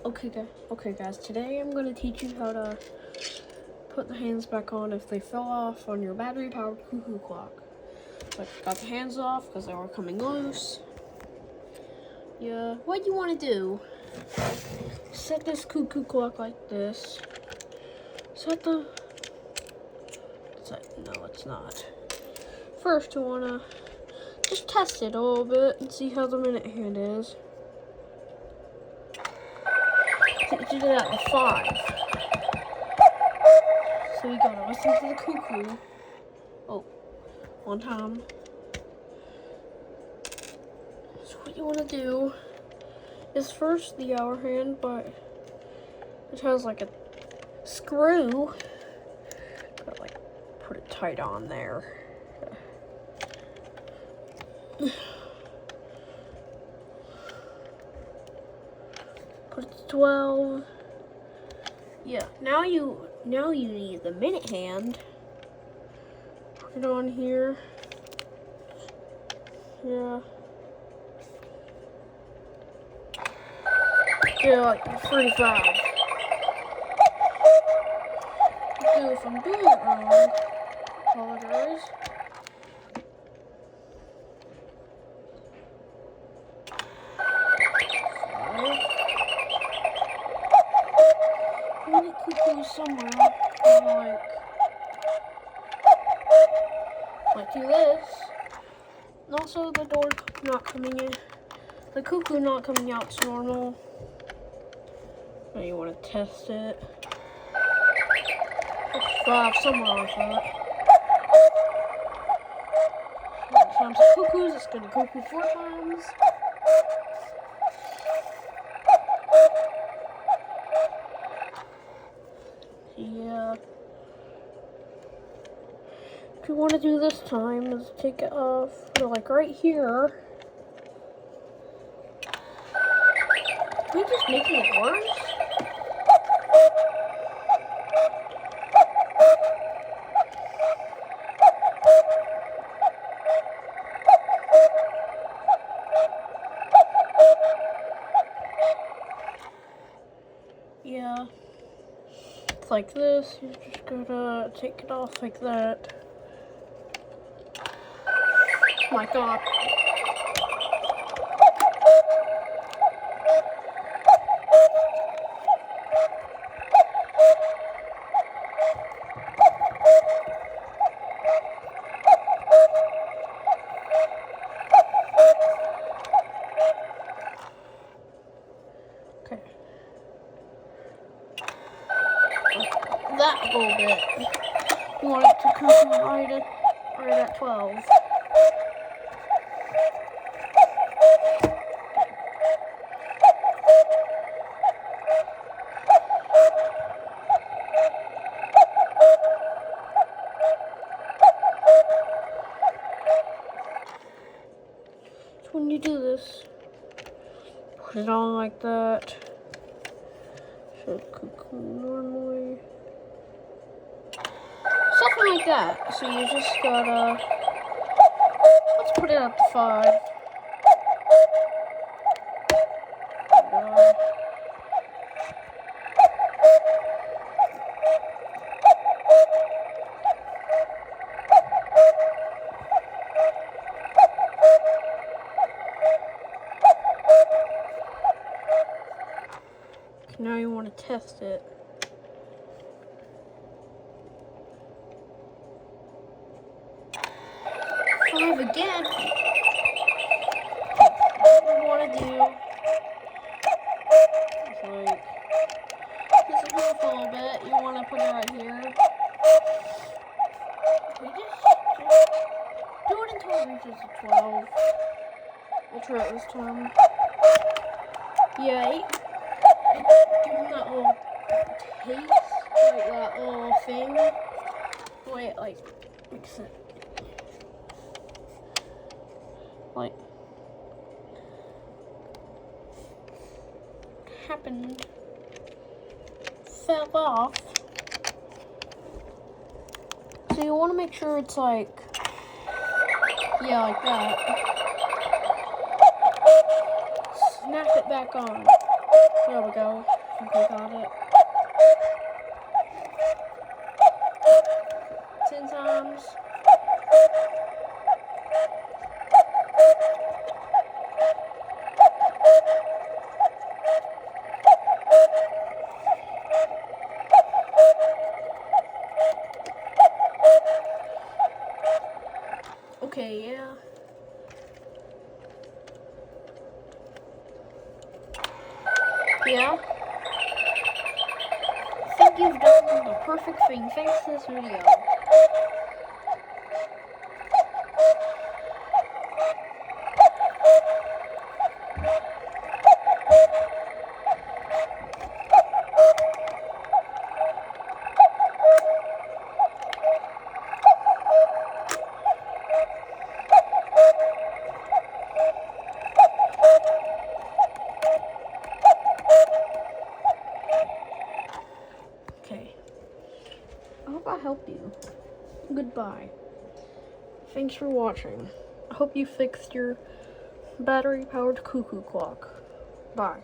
Okay guys, today I'm going to teach you how to put the hands back on if they fell off on your battery-powered cuckoo clock. So I got the hands off because they were coming loose. Yeah, what you want to do, set this cuckoo clock like this. No, it's not. First you want to just test it a little bit and see how the minute hand is. You did that with 5. So you gotta listen to the cuckoo. Oh, one time. So what you wanna do is first the hour hand, but it has like a screw. Gotta like put it tight on there. Put it to 12. Yeah, now you need the minute hand. Put it on here. Yeah. Yeah, like 35. So if I'm doing it wrong, apologize. I want it cuckoo somewhere. Like do this. And also the door not coming in. The cuckoo not coming out to normal. Now you want to test it. 5, somewhere like that. Times the cuckoos, it's gonna cuckoo 4 times. Yeah. What you want to do this time is take it off, like right here. Am I just making it worse? Yeah. It's like this. You're just gonna take it off like that. Oh my god. Okay. That little bit. You want it to come right at 12. So when you do this, put it on like that. Show the cuckoo normally. Something like that. So you just gotta, let's put it up to 5. Now you want to test it. Five again. What you want to do is like, piss it off a little bit. You want to put it right here. Just do it until it reaches a 12. We'll try it this time. Yeah. Give them that little taste, like that little thing. The way it like makes it like happened, fell off. So you want to make sure it's like, yeah, like that. Snap it back on. There we go. I think we got it. 10 times. Okay, yeah. Yeah. I think you've done the perfect thing. Thanks for this video. Okay. I hope I helped you. Goodbye. Thanks for watching. I hope you fixed your battery-powered cuckoo clock. Bye.